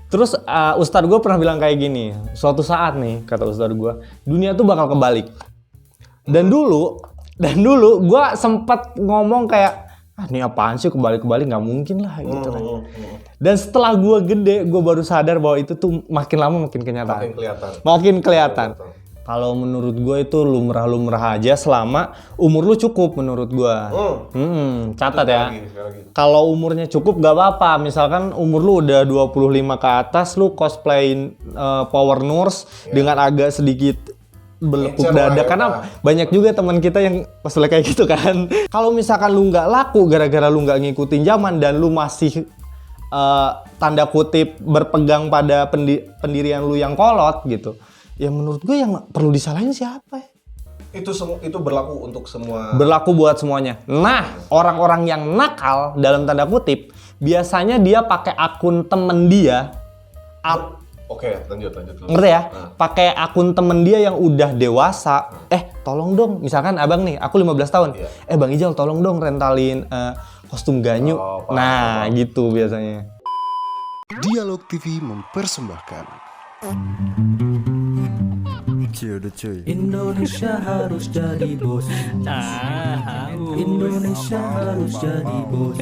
Terus ustadz gue pernah bilang kayak gini, suatu saat nih kata ustadz gue, dunia tuh bakal kebalik. Dan dulu gue sempat ngomong kayak, ini apaan sih kebalik-kebalik, nggak mungkin lah gitu kan. Dan setelah gue gede, gue baru sadar bahwa itu tuh makin lama makin kenyataan. Makin kelihatan. Kalau menurut gue itu lumrah-lumrah aja selama umur lu cukup menurut gue. Catat ya. Kalau umurnya cukup gak apa-apa. Misalkan umur lu udah 25 ke atas, lu cosplayin Power Nurse dengan agak sedikit berlepuk dada. Karena banyak juga teman kita yang cosplay kayak gitu kan. Kalau misalkan lu nggak laku gara-gara lu nggak ngikutin zaman dan lu masih tanda kutip berpegang pada pendirian lu yang kolot gitu. Ya menurut gue yang perlu disalahin siapa ya? Itu berlaku untuk semua. Berlaku buat semuanya. Nah, orang-orang yang nakal dalam tanda kutip, biasanya dia pakai akun temen dia. Oke, lanjut. Ngerti ya? Pakai akun temen dia yang udah dewasa. Tolong dong, misalkan abang nih, aku 15 tahun. Bang Ijal tolong dong rentalin kostum ganyu. Gitu biasanya. Dialog TV mempersembahkan. Indonesia harus jadi bos. Indonesia harus jadi bos.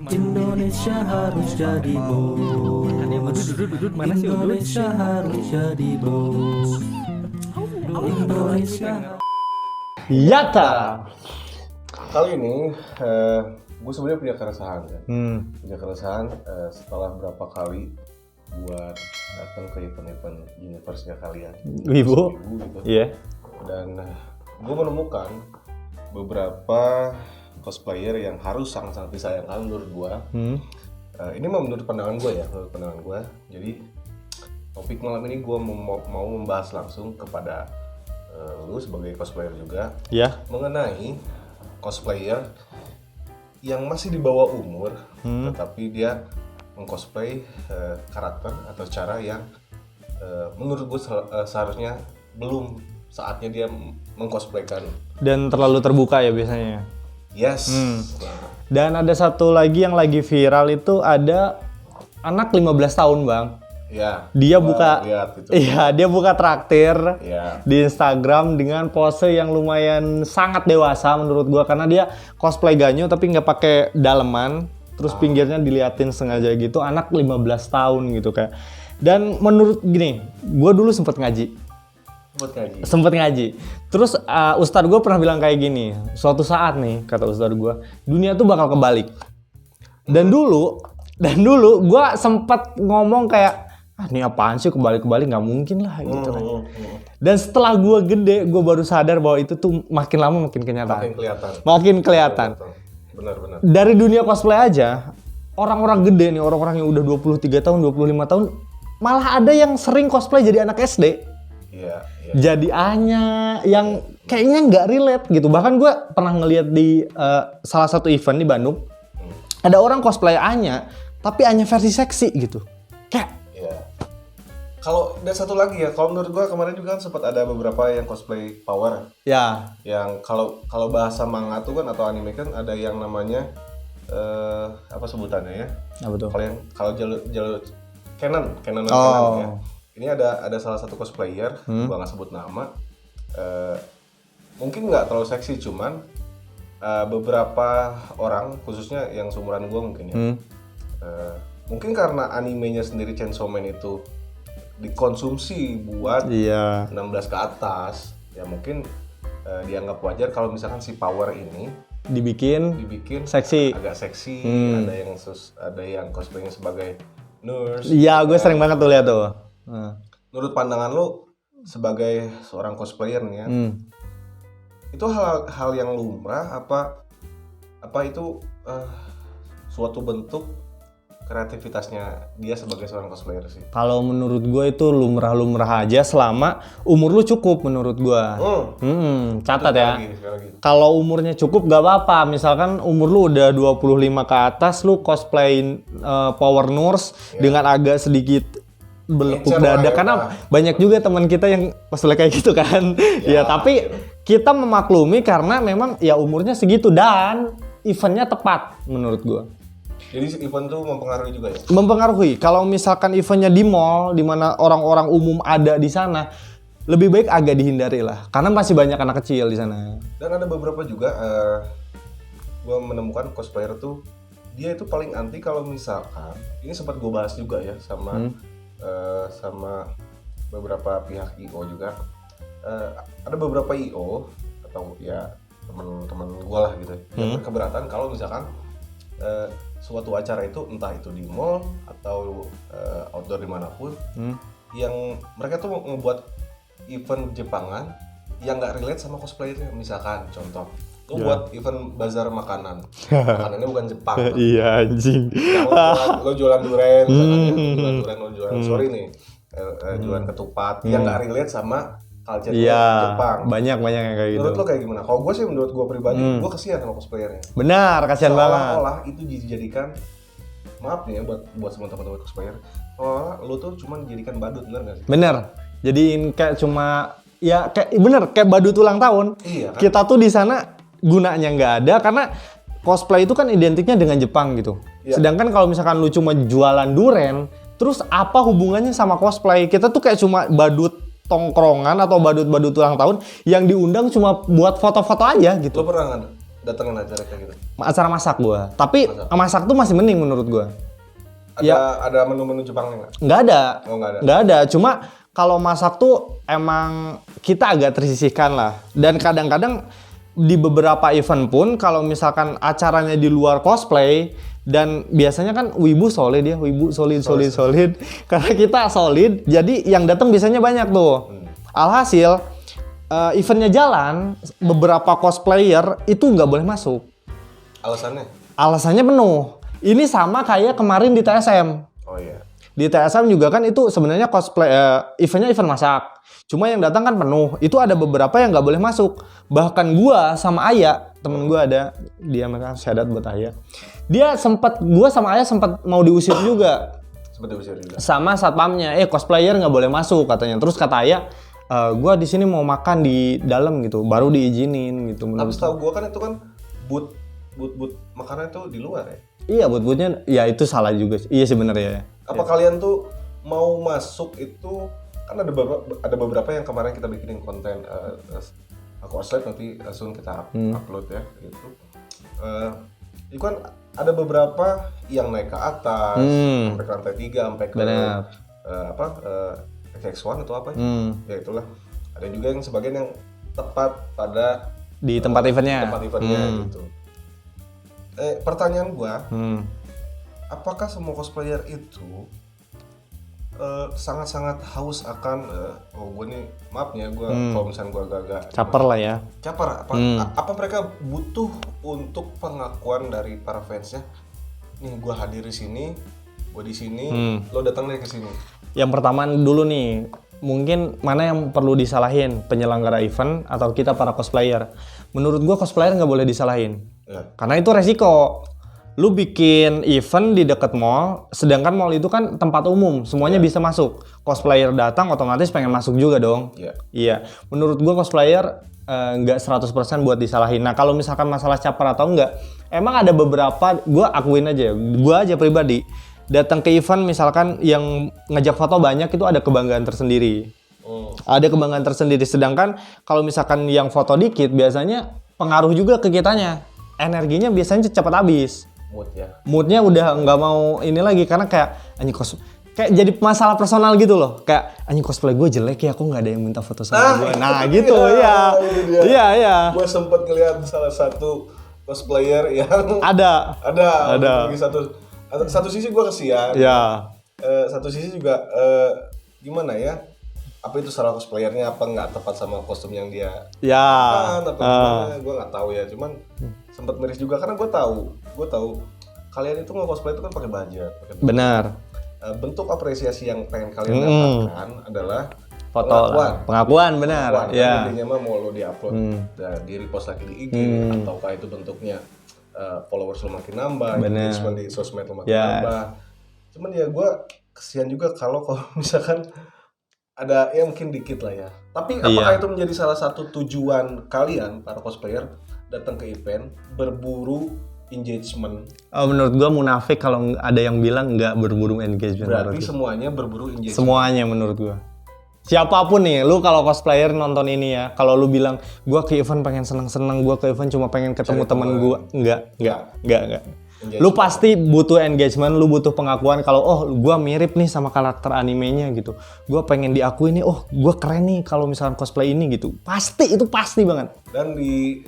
Indonesia harus jadi bos. Indonesia harus jadi bos. Indonesia. Yata. Kali ini gue sebenarnya punya keresahan kan. Punya keresahan setelah berapa kali buat datang ke event-event universe-nya kalian. Wibu gitu. Iya. Dan gue menemukan beberapa cosplayer yang harus sangat-sangat disayangkan menurut gue. Ini menurut pandangan gue ya, Jadi topik malam ini gue mau membahas langsung kepada lu sebagai cosplayer juga. Mengenai cosplayer yang masih di bawah umur, tetapi dia mengcosplay karakter atau cara yang menurut gue seharusnya belum saatnya dia mengcosplaykan. Dan terlalu terbuka ya biasanya. Yes. Dan ada satu lagi yang lagi viral itu ada anak 15 tahun bang. Ya. Dia buka traktir di Instagram dengan pose yang lumayan sangat dewasa menurut gua karena dia cosplay ganyu tapi nggak pakai daleman. Terus pinggirnya diliatin sengaja gitu, anak 15 tahun gitu kayak. Dan menurut gini, gue dulu sempet ngaji. Terus ustadz gue pernah bilang kayak gini, suatu saat nih kata ustadz gue, dunia tuh bakal kebalik. Dan dulu gue sempet ngomong kayak, ini apaan sih kebalik-kebalik, nggak mungkin lah gitu kan. Dan setelah gue gede, gue baru sadar bahwa itu tuh makin lama makin kenyataan. Makin kelihatan. Benar. Dari dunia cosplay aja, orang-orang gede nih, orang-orang yang udah 23 tahun, 25 tahun, malah ada yang sering cosplay jadi anak SD. Iya. Jadi A-nya yang kayaknya nggak relate gitu. Bahkan gue pernah ngeliat di salah satu event di Bandung, ada orang cosplay A-nya, tapi A-nya versi seksi gitu. Kayak. Kalau dan satu lagi ya, kalau menurut gue kemarin juga kan sempat ada beberapa yang cosplay Power. Ya. Yang kalau bahasa manga tuh kan atau anime kan ada yang namanya apa sebutannya ya? Apa tuh? Kalau jalur canon ya. Ini ada salah satu cosplayer, gua nggak sebut nama. Mungkin nggak terlalu seksi, cuman beberapa orang khususnya yang seumuran gua mungkin ya. Mungkin karena animenya sendiri Chainsaw Man itu dikonsumsi buat 16 ke atas, ya mungkin dianggap wajar kalau misalkan si Power ini dibikin seksi, agak seksi. Ada yang cosplaynya sebagai nurse. Iya, gue sering banget tuh lihat tuh. Menurut pandangan lu sebagai seorang cosplayer nih ya, itu hal yang lumrah apa itu suatu bentuk kreativitasnya dia sebagai seorang cosplayer sih? Kalau menurut gue itu lumrah-lumrah aja selama umur lu cukup menurut gue. Catat ya. Kalau umurnya cukup gak apa-apa. Misalkan umur lu udah 25 ke atas, lu cosplayin Power Nurse dengan agak sedikit berlepuk dada. Karena banyak juga teman kita yang cosplay kayak gitu kan. Tapi kita memaklumi karena memang ya umurnya segitu dan eventnya tepat menurut gue. Jadi event tuh mempengaruhi juga ya? Mempengaruhi. Kalau misalkan eventnya di mall, di mana orang-orang umum ada di sana, lebih baik agak dihindari lah. Karena masih banyak anak kecil di sana. Dan ada beberapa juga, gue menemukan cosplayer tuh, dia itu paling anti kalau misalkan, ini sempat gue bahas juga ya sama sama beberapa pihak IO juga. Ada beberapa IO atau ya teman-teman gue lah gitu, yang keberatan kalau misalkan suatu acara itu entah itu di mall atau outdoor dimanapun, yang mereka tuh ngebuat event Jepangan yang nggak relate sama cosplayernya. Misalkan contoh, lu buat event bazar makanan, makanannya bukan Jepang. Iya anjing. Lo jualan durian, misalkan lo jualan sorry nih, jualan ketupat yang nggak relate sama culture Jepang. Banyak yang kayak gitu. Menurut lo kayak gimana? Kalau gue sih, menurut gue pribadi, gue kasihan sama cosplayernya. Benar, kasihan banget. Seolah-olah itu dijadikan, maaf nih ya buat semua teman-teman cosplayer, seolah lo tuh cuma dijadikan badut, bener nggak sih? Bener. Jadiin kayak cuma kayak badut ulang tahun. Iya kan? Kita tuh di sana gunanya nggak ada karena cosplay itu kan identiknya dengan Jepang gitu. Iya. Sedangkan kalau misalkan lu cuma jualan duren, terus apa hubungannya sama cosplay? Kita tuh kayak cuma badut tongkrongan atau badut-badut ulang tahun yang diundang cuma buat foto-foto aja gitu. Lo pernah nggak datengin acara kayak gitu? Acara masak gua. Tapi masak tuh masih mending menurut gua. Ada menu-menu Jepangnya nggak? Nggak ada. Oh, nggak ada. Nggak ada. Cuma kalau masak tuh emang kita agak tersisihkan lah. Dan kadang-kadang di beberapa event pun kalau misalkan acaranya di luar cosplay, dan biasanya kan wibu solid ya, wibu solid. Karena kita solid, jadi yang datang biasanya banyak tuh. Alhasil eventnya jalan, beberapa cosplayer itu nggak boleh masuk. Alasannya? Alasannya penuh. Ini sama kayak kemarin di TSM. Oh iya. Di TSM juga kan itu sebenarnya cosplay eventnya event masak. Cuma yang datang kan penuh. Itu ada beberapa yang nggak boleh masuk. Bahkan gua sama Aya, temen gua ada, dia mereka syahadat buat Aya. Gua sama Aya sempat mau diusir juga. Seperti usir juga. Sama satpamnya, cosplayer nggak boleh masuk katanya. Terus kata Aya, gua di sini mau makan di dalam gitu, baru diizinin gitu. Tapi setahu gua kan itu kan booth makanan itu di luar ya. Iya, buat-buatnya, ya itu salah juga. Iya sih bener ya. Apa kalian tuh mau masuk itu, kan ada beberapa yang kemarin kita bikinin konten, aku slide nanti langsung kita upload ya gitu. Itu kan ada beberapa yang naik ke atas, sampai ke lantai 3, sampai ke FX1 atau apa ya? Ya itulah. Ada juga yang sebagian yang tepat pada di tempat eventnya. Gitu. Pertanyaan gua, apakah semua cosplayer itu sangat-sangat haus akan gue nih, maaf ya gue kalau misalnya gue agak caper lah ya. Caper apa mereka butuh untuk pengakuan dari para fansnya, nih gue hadir di sini, gue di sini, lo datang deh ke sini. Yang pertama dulu nih, mungkin mana yang perlu disalahin, penyelenggara event atau kita para cosplayer? Menurut gue cosplayer nggak boleh disalahin, karena itu resiko. Lu bikin event di deket mall, sedangkan mall itu kan tempat umum, semuanya bisa masuk. Cosplayer datang otomatis pengen masuk juga dong. Iya. Menurut gua cosplayer nggak 100% buat disalahin. Nah kalau misalkan masalah caper atau enggak, emang ada beberapa, gua akuin aja, gua aja pribadi datang ke event misalkan yang ngajak foto banyak, itu ada kebanggaan tersendiri. Ada kebanggaan tersendiri. Sedangkan kalau misalkan yang foto dikit, biasanya pengaruh juga ke kitanya. Energinya biasanya cepat habis. Moodnya udah nggak mau ini lagi, karena kayak anjing kayak jadi masalah personal gitu loh, kayak anjing cosplay gue jelek ya, kok nggak ada yang minta foto sama gue. Nah gitu ya. Gue sempet ngeliat salah satu cosplayer yang ada. Di satu sisi gue kesian. Satu sisi juga gimana ya? Apa itu salah cosplayernya, apa nggak tepat sama kostum yang dia apa gimana, gue nggak tahu ya. Cuman sempat miris juga karena gue tahu kalian itu nge-cosplay itu kan pakai budget. Benar. Bentuk apresiasi yang pengen kalian dapatkan adalah foto, pengakuan benar. Ya. Intinya mah mau lo di-upload, di repost lagi di IG, ataukah itu bentuknya followers lo makin nambah, engagement di sosmed lo makin nambah. Cuman ya gue kesian juga kalau misalkan ada ya mungkin dikit lah ya. Tapi apakah itu menjadi salah satu tujuan kalian para cosplayer datang ke event berburu engagement. Menurut gua munafik kalau ada yang bilang nggak berburu engagement. Berarti semuanya berburu engagement. Semuanya menurut gua. Siapapun nih, lu kalau cosplayer nonton ini ya, kalau lu bilang gua ke event pengen seneng-seneng, gua ke event cuma pengen ketemu temen gua, enggak. Lu pasti butuh engagement, lu butuh pengakuan kalau gua mirip nih sama karakter animenya gitu. Gua pengen diakui nih, gua keren nih kalau misalkan cosplay ini gitu. Pasti, itu pasti banget. Dan di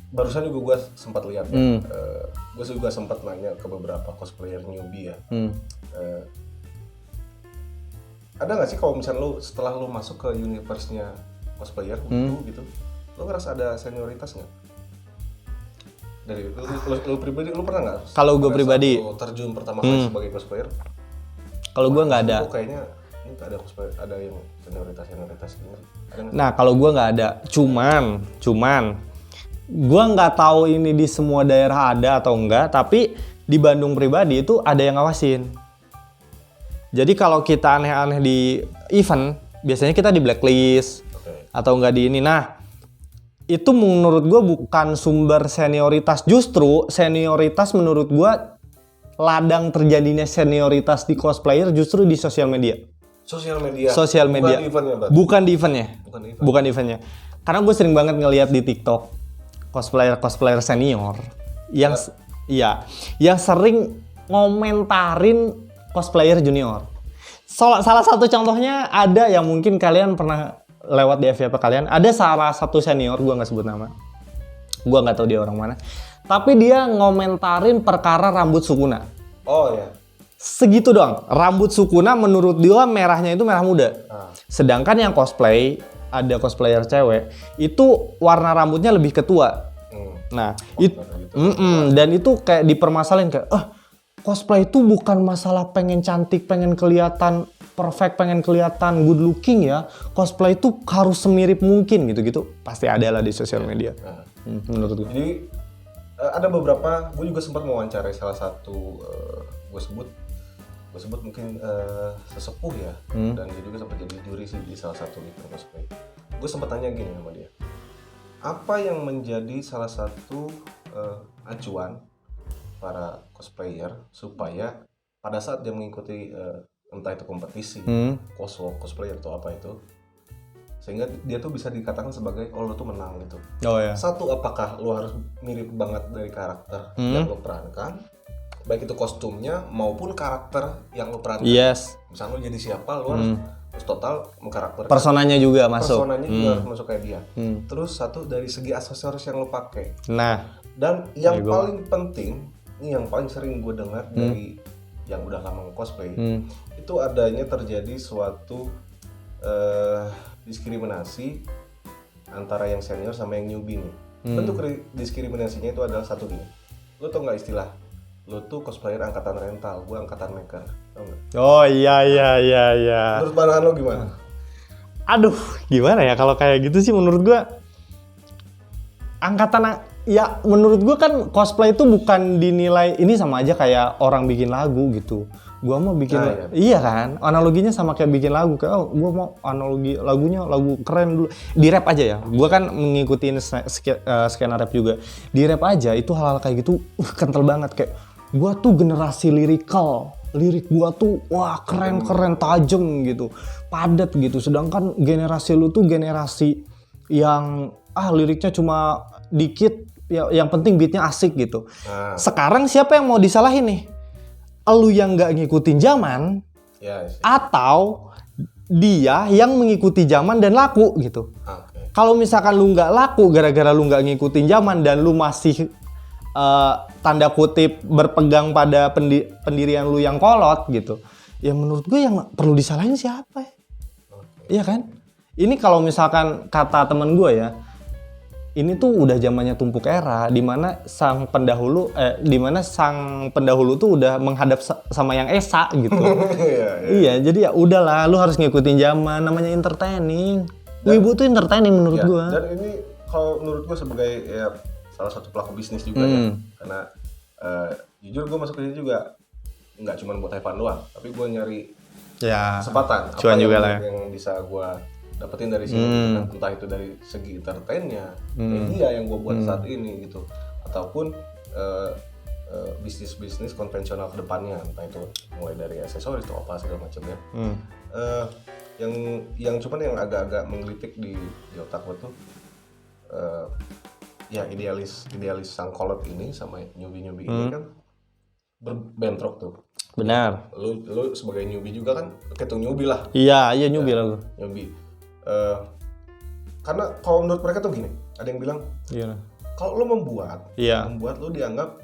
barusan juga gue sempat lihat gue juga sempat nanya ke beberapa cosplayer newbie ya. Ada nggak sih kalau misalnya lu setelah lu masuk ke universe-nya cosplayer gitu, lu ngerasa ada senioritas nggak? Dari lu pribadi, lu pernah nggak? Kalau gue pribadi terjun pertama kali sebagai cosplayer? Kalau gue nggak ada. Kayaknya ini ada cosplayer, ada yang senioritas gini. Nah kalau gue nggak ada, cuman gue nggak tahu ini di semua daerah ada atau enggak, tapi di Bandung pribadi itu ada yang ngawasin. Jadi kalau kita aneh-aneh di event, biasanya kita di blacklist atau enggak di ini. Nah, itu menurut gue bukan sumber senioritas. Justru senioritas menurut gue ladang terjadinya senioritas di cosplayer justru di sosial media. Sosial media. Bukan di eventnya. Bukan di eventnya. Karena gue sering banget ngelihat di TikTok cosplayer senior yang sering ngomentarin cosplayer junior. Salah satu contohnya ada yang mungkin kalian pernah lewat di FYP kalian. Ada salah satu senior, gue nggak sebut nama. Gue nggak tahu dia orang mana. Tapi dia ngomentarin perkara rambut Sukuna. Oh ya. Segitu doang. Rambut Sukuna menurut dia merahnya itu merah muda. Sedangkan yang cosplay, ada cosplayer cewek, itu warna rambutnya lebih ketua. Nah, dan itu kayak dipermasalahin kayak, cosplay itu bukan masalah pengen cantik, pengen kelihatan perfect, pengen kelihatan good looking ya. Cosplay itu harus semirip mungkin gitu-gitu. Pasti ada lah di sosial media. Menurut gue. Jadi ada beberapa, gue juga sempat mewawancarai salah satu, gue sebut mungkin sesepuh ya. Dan dia juga sempat jadi juri sih di salah satu event cosplay. Gue sempat tanya gini sama dia. Apa yang menjadi salah satu acuan para cosplayer supaya pada saat dia mengikuti entah itu kompetisi, cosplayer atau apa itu, sehingga dia tuh bisa dikatakan sebagai lo tuh menang gitu. Satu, apakah lo harus mirip banget dari karakter yang lo perankan, baik itu kostumnya maupun karakter yang lo perankan. Misalnya lo jadi siapa, lo harus total mengkarakter. Personanya juga masuk. Personanya juga harus masuk kayak dia. Terus satu, dari segi aksesoris yang lo pakai. Nah, dan yang paling penting, ini yang paling sering gue dengar dari yang udah lama cosplay, itu adanya terjadi suatu diskriminasi antara yang senior sama yang newbie nih. Bentuk diskriminasinya itu adalah satu gini. Lo tau nggak istilah? Lo tuh cosplayer angkatan rental, gue angkatan maker. Tau nggak? Oh iya. Menurut pandangan lo gimana? Aduh, gimana ya kalau kayak gitu sih menurut gue angkatan. Ya menurut gue kan cosplay itu bukan dinilai, ini sama aja kayak orang bikin lagu gitu. Gua mau bikin, iya kan, analoginya sama kayak bikin lagu. Kayak gua mau analogi lagunya lagu keren dulu. Di rap aja ya, gua kan mengikuti skena rap juga. Di rap aja itu hal-hal kayak gitu kental banget. Kayak gua tuh generasi lirikal, lirik gua tuh wah keren tajam gitu, padat gitu. Sedangkan generasi lu tuh generasi yang liriknya cuma dikit. Ya, yang penting beatnya asik gitu. Sekarang siapa yang mau disalahin nih? Elu yang nggak ngikutin zaman, atau dia yang mengikuti zaman dan laku gitu. Kalau misalkan lu nggak laku gara-gara lu nggak ngikutin zaman dan lu masih tanda kutip berpegang pada pendirian lu yang kolot gitu, ya menurut gue yang perlu disalahin siapa ya? Iya kan? Ini kalau misalkan kata temen gue ya, ini tuh udah zamannya tumpuk era, di mana sang pendahulu tuh udah menghadap sama yang esa gitu. Iya, jadi ya udahlah, lu harus ngikutin zaman, namanya entertaining. Wibu tuh entertaining menurut gua. Dan ini kalau menurut gua sebagai ya salah satu pelaku bisnis juga ya, karena jujur gua masuk ke sini juga nggak cuma buat have fun doang, tapi gua nyari kesempatan cuan juga lah yang bisa gua dapetin dari sini, entah itu dari segi entertainnya, media yang gue buat saat ini gitu, ataupun bisnis konvensional ke depannya, entah itu mulai dari aksesoris atau apa segala macam ya. Yang cuman yang agak-agak menggelitik di otak gue tuh ya idealis sang kolot ini sama newbie ini kan berbentrok tuh. Benar. Lu sebagai newbie juga kan ketung newbie lah. Iya newbie lah gue. Newbie. Karena kalau menurut mereka tuh gini, ada yang bilang kalau lu membuat lu dianggap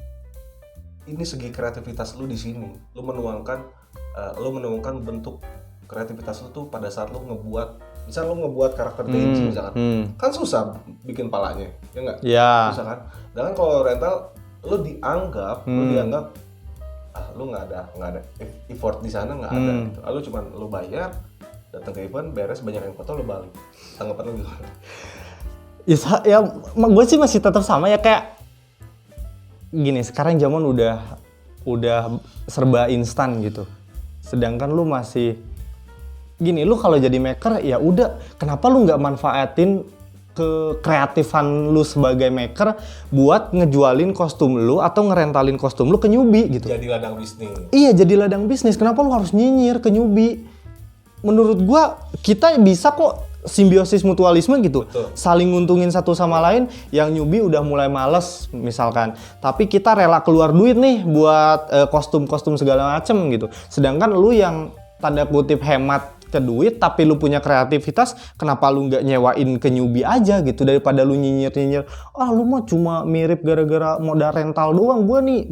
ini segi kreativitas lu di sini. Lu menuangkan bentuk kreativitas lu tuh pada saat lu ngebuat, misal lu ngebuat karakter Denji misalkan, kan susah bikin palanya, ya nggak? Iya. Susah kan? Dan kalau rental, lu dianggap lu nggak ada effort di sana, nggak ada. Gitu. Lalu cuman lu bayar, datang ke event, beres, banyak yang foto, lu balik. Tanggapan lu gimana? Ya gue sih masih tetap sama ya, kayak gini, sekarang zaman udah serba instan gitu. Sedangkan lu masih gini, lu kalau jadi maker ya udah, kenapa lu nggak manfaatin kekreatifan lu sebagai maker buat ngejualin kostum lu atau ngerentalin kostum lu ke newbie gitu. Jadi ladang bisnis. Iya, jadi ladang bisnis. Kenapa lu harus nyinyir ke newbie? Menurut gua kita bisa kok simbiosis mutualisme gitu. Betul. Saling nguntungin satu sama lain. Yang newbie udah mulai males misalkan, tapi kita rela keluar duit nih buat kostum-kostum segala macem gitu. Sedangkan lu yang tanda kutip hemat ke duit tapi lu punya kreativitas, kenapa lu nggak nyewain ke newbie aja gitu, daripada lu nyinyir lu mah cuma mirip gara-gara modal rental doang, gua nih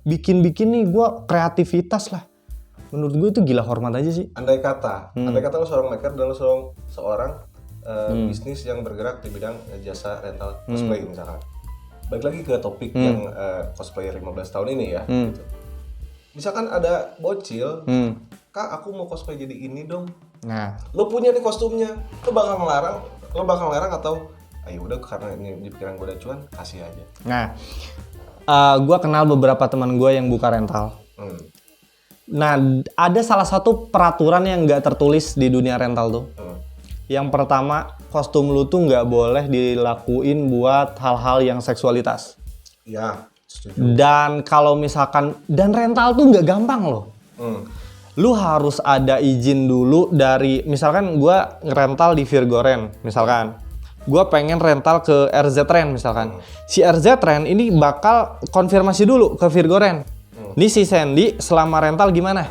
bikin nih, gua kreativitas lah. Menurut gue itu gila hormat aja sih. Andai kata lu seorang maker dan lu seorang bisnis yang bergerak di bidang jasa rental cosplay misalkan. Balik lagi ke topik yang cosplayer 15 tahun ini ya. Gitu. Misalkan ada bocil, Kak aku mau cosplay jadi ini dong. Nah, Lu punya nih kostumnya, lu bakal ngelarang atau ayo udah karena ini di pikiran gue udah cuan, kasih aja. Nah, gue kenal beberapa teman gue yang buka rental. Nah, ada salah satu peraturan yang nggak tertulis di dunia rental tuh. Yang pertama, kostum lu tuh nggak boleh dilakuin buat hal-hal yang seksualitas. Iya, setuju. Dan kalau misalkan, dan rental tuh nggak gampang loh. Lu harus ada izin dulu dari, misalkan gue ngerental di Virgoren, misalkan. Gue pengen rental ke RZ Ren misalkan. Si RZ Ren ini bakal konfirmasi dulu ke Virgoren. Nih si Sandy selama rental gimana?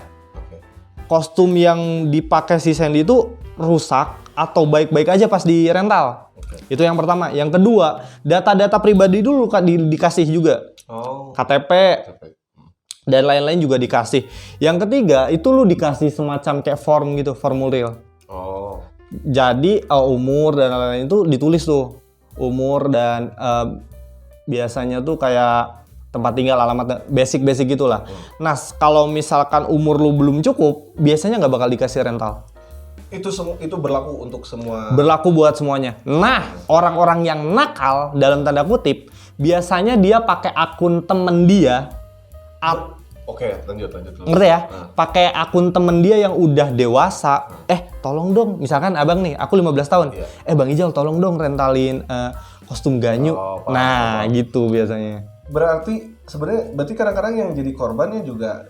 Kostum yang dipakai si Sandy itu rusak atau baik-baik aja pas di rental? Itu yang pertama. Yang kedua, data-data pribadi dulu dikasih juga. KTP. Dan lain-lain juga dikasih. Yang ketiga, itu lu dikasih semacam kayak form gitu, formulir. Jadi umur dan lain-lain itu ditulis tuh. Umur dan biasanya tuh kayak tempat tinggal, alamat, basic gitulah. Nah, kalau misalkan umur lu belum cukup, biasanya nggak bakal dikasih rental. Itu berlaku untuk semua. Berlaku buat semuanya. Nah, orang-orang yang nakal dalam tanda kutip, biasanya dia pakai akun temen dia. Oke, lanjut. Ngerti ya? Pakai akun temen dia yang udah dewasa. Tolong dong, misalkan abang nih, aku 15 tahun. Bang Ijal, tolong dong rentalin kostum ganyu. Gitu biasanya. Berarti kadang-kadang yang jadi korbannya juga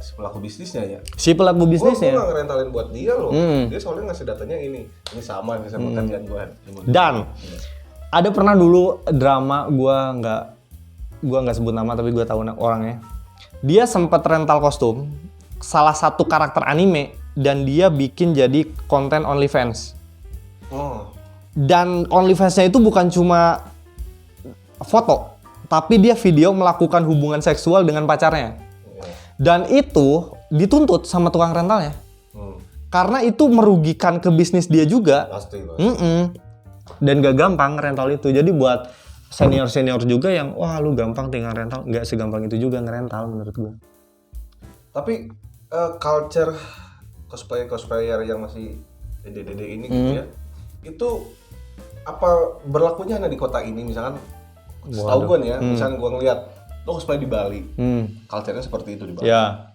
si pelaku bisnisnya ya. Si pelaku bisnisnya. Gue nggak ngerentalin buat dia loh. Dia soalnya ngasih datanya ini sama kerjaan gue. Dan ada pernah dulu drama, gua nggak sebut nama tapi gue tahu orangnya. Dia sempat rental kostum salah satu karakter anime dan dia bikin jadi konten OnlyFans. Dan OnlyFans-nya itu bukan cuma foto, tapi dia video melakukan hubungan seksual dengan pacarnya. Dan itu dituntut sama tukang rentalnya. Karena itu merugikan ke bisnis dia juga. Pasti. Dan gak gampang rental itu. Jadi buat senior juga yang wah lu gampang tinggal rental, nggak segampang itu juga ngerental menurut gue. Tapi culture cosplayer yang masih dede ini gitu ya, itu apa berlakunya hanya di kota ini misalkan? Setahu gue nih ya, misalkan gue ngeliat lo cosplay di Bali, culture-nya seperti itu di Bali.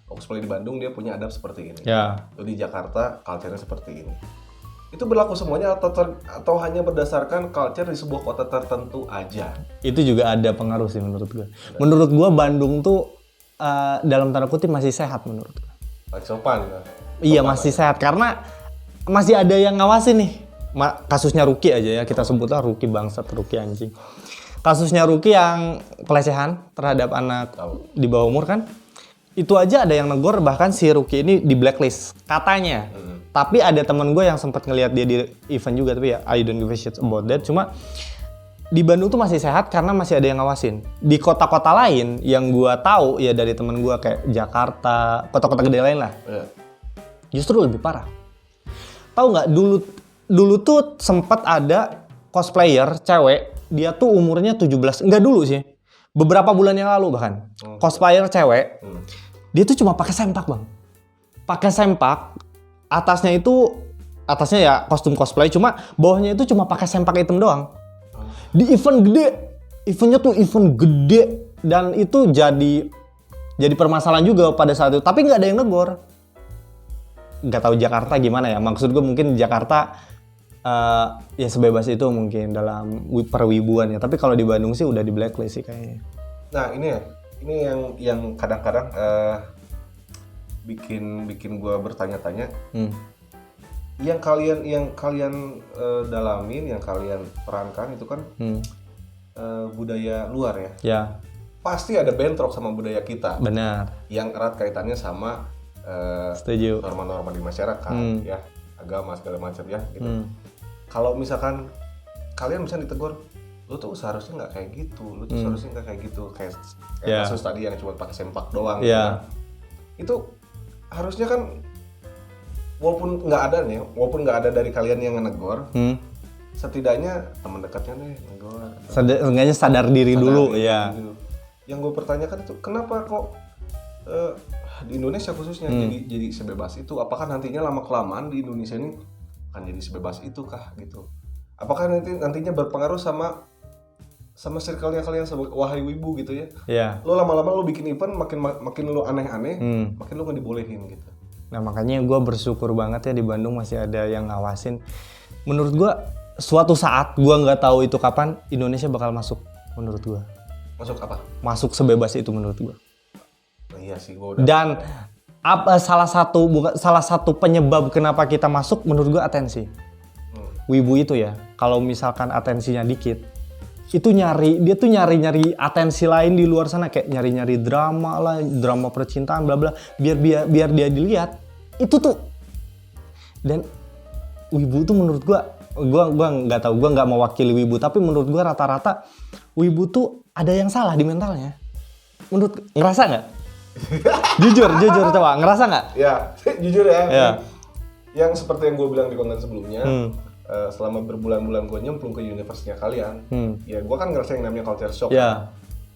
Lo cosplay di Bandung dia punya adab seperti ini. Lo di Jakarta culture-nya seperti ini. itu berlaku semuanya atau hanya berdasarkan culture di sebuah kota tertentu aja? Itu juga ada pengaruh sih menurut gue. Menurut gue Bandung tuh dalam tanda kutip masih sehat menurut gue. Lagi sopan ya? Iya masih sehat karena masih ada yang ngawasin nih. Kasusnya Ruki aja ya, kita sebutlah Ruki bangsat, Ruki anjing. Kasusnya Ruki yang pelecehan terhadap anak di bawah umur kan. Itu aja ada yang negor, bahkan si Ruki ini di blacklist katanya. Tapi ada teman gue yang sempat ngelihat dia di event juga, tapi ya I don't give a shit about that. Cuma di Bandung tuh masih sehat karena masih ada yang ngawasin. Di kota-kota lain yang gue tahu ya dari teman gue kayak Jakarta, kota-kota gede lain lah. Justru lebih parah. Tahu nggak dulu tuh sempat ada cosplayer cewek, dia tuh umurnya 17, enggak dulu sih. Beberapa bulan yang lalu bahkan. Cosplayer cewek. Dia tuh cuma pakai sempak, Bang. Pakai sempak. Atasnya ya kostum cosplay, cuma bawahnya itu cuma pakai sempak hitam doang. Di event gede, eventnya tuh event gede dan itu jadi permasalahan juga pada saat itu. Tapi nggak ada yang negor. Nggak tahu Jakarta gimana ya. Maksud gue mungkin Jakarta ya sebebas itu mungkin dalam perwibuan ya. Tapi kalau di Bandung sih udah di blacklist sih kayaknya. Nah ini yang kadang-kadang bikin gue bertanya-tanya. Yang kalian dalamin, yang kalian perankan itu kan budaya luar ya. Ya. Pasti ada bentrok sama budaya kita. Benar. Yang erat kaitannya sama Setuju. norma-norma di masyarakat, ya, agama segala macam ya. Gitu. Kalau misalkan kalian misalnya ditegur, lu tuh seharusnya nggak kayak gitu, lu tuh seharusnya nggak kayak gitu, kayak kasus tadi yang cuma pakai sempak doang. Gitu kan. Itu harusnya kan walaupun nggak ada dari kalian yang negor, setidaknya teman dekatnya nih negor. Seenggaknya sadar diri dulu, ya. Dulu. Yang gue pertanyakan itu kenapa kok di Indonesia khususnya jadi sebebas itu? Apakah nantinya lama kelamaan di Indonesia ini akan jadi sebebas itu kah gitu? Apakah nantinya berpengaruh sama circle-nya kalian wahai wibu gitu ya? Iya. Lo lama-lama lo bikin event makin lo aneh-aneh, makin lo nggak dibolehin gitu. Nah makanya gue bersyukur banget ya di Bandung masih ada yang ngawasin. Menurut gue suatu saat gue nggak tahu itu kapan Indonesia bakal masuk menurut gue. Masuk apa? Masuk sebebas itu menurut gue. Nah, iya sih gue udah. Dan salah satu penyebab kenapa kita masuk menurut gue atensi. Wibu itu ya, kalau misalkan atensinya dikit, itu dia tuh nyari atensi lain di luar sana, kayak nyari drama lah, drama percintaan bla bla, biar dia dilihat. Itu tuh. Dan wibu tuh menurut gua nggak tahu, gua nggak mewakili wibu, tapi menurut gua rata-rata wibu tuh ada yang salah di mentalnya. Ngerasa nggak? jujur coba, ngerasa nggak? Ya, jujur ya. Yang seperti yang gue bilang di konten sebelumnya, selama berbulan-bulan gue nyemplung ke universe-nya kalian, ya gue kan ngerasa yang namanya culture shock.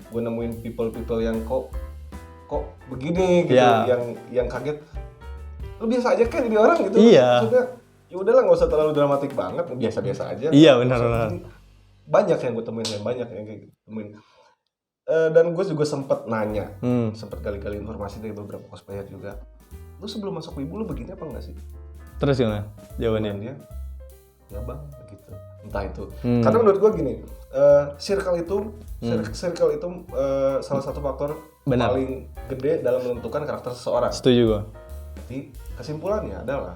Gue nemuin people yang kok begini gitu, yang kaget. Lu biasa aja kan jadi orang gitu. Iya. Maksudnya, ya udahlah nggak usah terlalu dramatik banget, biasa-biasa aja. Iya benar. Banyak yang gue temuin, banyak yang kayak gitu temuin. Dan gue juga sempet nanya, sempet gali-gali informasi dari beberapa cosplayer juga. Lu sebelum masuk wibu lu begini apa enggak sih? Terus gimana jawabannya? Dia, ya bang, gitu. Entah itu. Karena menurut gue gini, circle itu salah satu faktor paling gede dalam menentukan karakter seseorang. Setuju gue. Jadi kesimpulannya adalah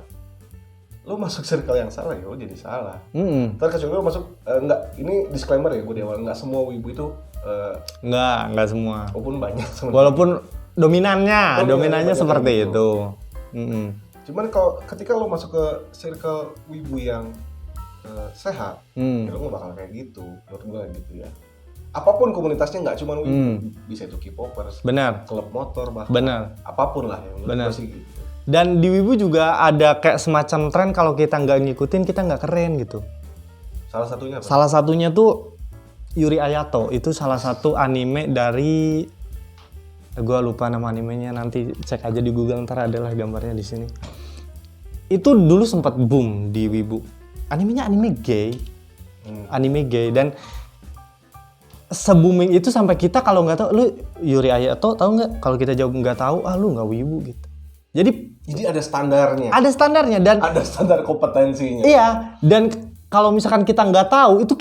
lo masuk circle yang salah ya lo jadi salah. Terkecuali lo masuk ini disclaimer ya gue di awal, nggak semua wibu itu nggak semua. Walaupun banyak. Walaupun dominannya seperti itu. Cuman ketika lo masuk ke circle wibu yang sehat, ya lo nggak bakal kayak gitu. Menurut gue gitu ya. Apapun komunitasnya, nggak cuma wibu, bisa itu K-popers, benar, klub motor, bahkan benar, apapun lah ya. Menurut gue sih gitu. Dan di wibu juga ada kayak semacam tren kalau kita nggak ngikutin kita nggak keren gitu. Salah satunya apa? Salah satunya tuh Yuri Hayato, itu salah satu anime dari, gue lupa nama animenya, nanti cek aja di Google, ntar adalah gambarnya di sini. Itu dulu sempat boom di wibu. Animenya anime gay dan se-booming itu sampai kita kalau nggak tahu, lu Yuri Hayato tahu nggak? Kalau kita jawab nggak tahu, lu nggak wibu gitu. Jadi Jadi ada standarnya. Ada standarnya dan Ada standar kompetensinya. iya, dan kalau misalkan kita nggak tahu itu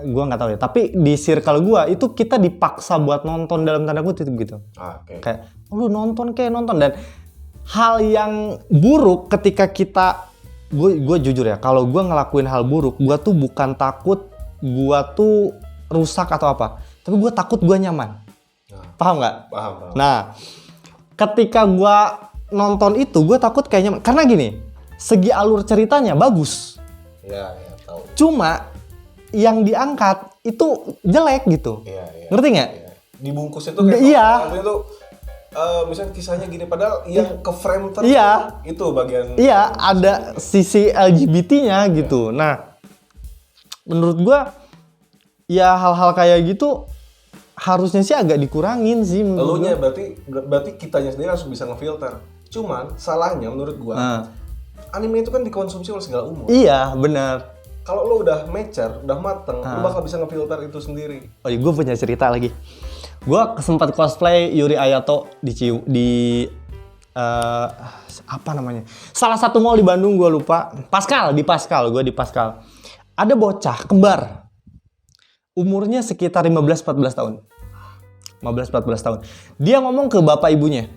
gua nggak tahu ya, tapi di circle gua itu kita dipaksa buat nonton dalam tanda kutip gitu. Oke. Kayak lu nonton dan hal yang buruk ketika kita gue jujur ya, kalau gue ngelakuin hal buruk, gue tuh bukan takut gue tuh rusak atau apa, tapi gue takut gue nyaman. Paham nggak? Paham. Nah, ketika gue nonton itu, gue takut kayak nyaman. Karena gini, segi alur ceritanya bagus. Iya, tahu. Cuma yang diangkat itu jelek gitu. Iya. Ngerti nggak? Iya. Dibungkus itu kayak Iya. itu misalnya kisahnya gini, padahal yang ke frame terus Iya. itu bagian. Iya, ada sisi LGBT-nya gitu. Nah, menurut gua ya hal-hal kayak gitu harusnya sih agak dikurangin sih menurut Elunya gua. berarti kitanya sendiri harus bisa ngefilter. Cuman salahnya menurut gua, anime itu kan dikonsumsi oleh segala umur. Iya, benar. Kalau lo udah mature, udah mateng, lo bakal bisa ngefilter itu sendiri. Oh iya, gue punya cerita lagi. Gue sempat cosplay Yuri Hayato di apa namanya? Salah satu mall di Bandung, gue lupa. Gue di Pascal. Ada bocah kembar. Umurnya sekitar 15-14 tahun. 15-14 tahun. Dia ngomong ke bapak ibunya.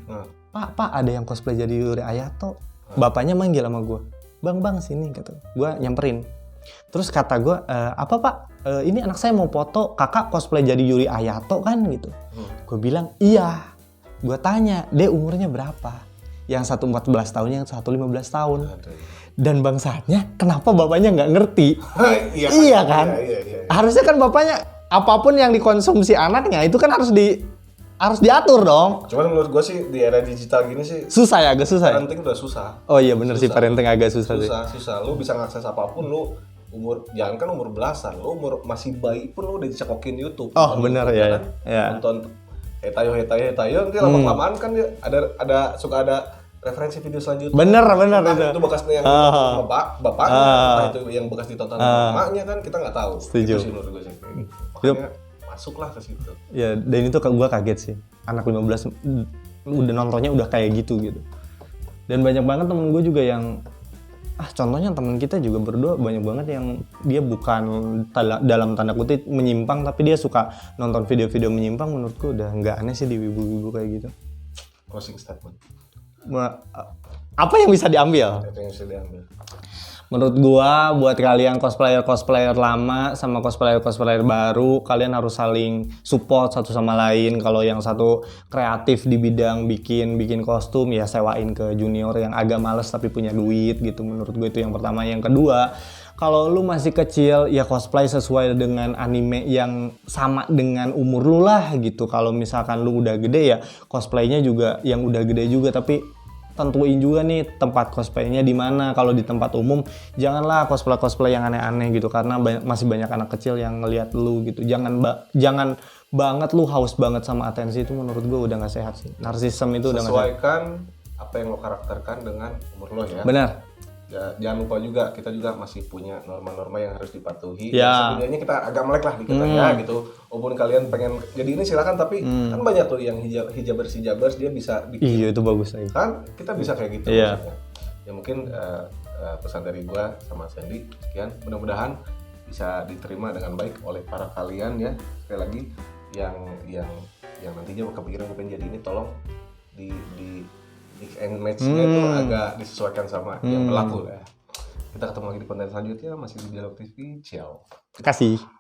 Pak, ada yang cosplay jadi Yuri Hayato. Bapaknya manggil sama gue. Bang, sini kata. Gue nyamperin. Terus kata gue, apa pak? Ini anak saya mau foto, kakak cosplay jadi Yuri Hayato kan gitu. Gue bilang, iya. Gue tanya, dia umurnya berapa? Yang satu 14 tahun, yang satu 15 tahun. Dan bangsatnya, kenapa bapaknya nggak ngerti? Iya kan? Iya. Harusnya kan bapaknya, apapun yang dikonsumsi anaknya, itu kan harus diatur dong. Cuman menurut gua sih di era digital gini sih Susah ya, agak susah ya? parenting udah susah. Oh iya bener sih, parenting agak susah sih. Susah. Lu bisa ngakses apapun, lu jangan kan umur belasan, lu umur masih bayi pun lu udah dicekokin YouTube. Oh bener ya. Nonton hetayo nanti lama-kelamaan kan dia suka ada referensi video selanjutnya. Bener Entah itu. itu bekasnya yang bapaknya, entah itu yang bekas ditonton emaknya kan kita nggak tahu. Setuju. Itu sih menurut gue sih. Makanya masuklah ke situ. Ya, dan itu gue kaget sih. Anak 15 udah nontonnya udah kayak gitu. Dan banyak banget temen gue juga yang contohnya temen kita juga berdua banyak banget yang dia bukan dalam tanda kutip menyimpang, tapi dia suka nonton video-video menyimpang. Menurut gue udah nggak aneh sih di wibu-wibu kayak gitu. Closing statement. Apa yang bisa diambil? Itu yang bisa diambil. Menurut gua, buat kalian cosplayer lama sama cosplayer baru, kalian harus saling support satu sama lain. Kalau yang satu kreatif di bidang bikin kostum, ya sewain ke junior yang agak males tapi punya duit gitu. Menurut gua itu yang pertama. Yang kedua, kalau lu masih kecil, ya cosplay sesuai dengan anime yang sama dengan umur lu lah gitu. Kalau misalkan lu udah gede, ya cosplaynya juga yang udah gede juga, tapi tentuin juga nih tempat cosplaynya di mana. Kalau di tempat umum janganlah cosplay yang aneh-aneh gitu, karena masih banyak anak kecil yang ngelihat lu gitu. Jangan banget lu haus banget sama atensi, itu menurut gue udah nggak sehat sih. Narsisme itu udah nggak sehat. Sesuaikan apa yang lo karakterkan dengan umur lo ya. Benar. Ya, jangan lupa juga kita juga masih punya norma-norma yang harus dipatuhi. Ya. Sebenarnya kita agak melek lah dikit ya gitu. Walaupun kalian pengen jadi ini silakan, tapi kan banyak tuh yang hijabers dia bisa bikin. Iya itu bagus lagi. Kan kita bisa kayak gitu Iya. maksudnya. Ya mungkin pesan dari gua sama Sandy sekian, mudah-mudahan bisa diterima dengan baik oleh para kalian ya. Sekali lagi yang nantinya kepikiran pengen jadi ini, tolong di mix and match-nya itu agak disesuaikan sama yang berlaku ya. Kita ketemu lagi di konten selanjutnya, masih di Dialog TV. Ciao. Terima kasih.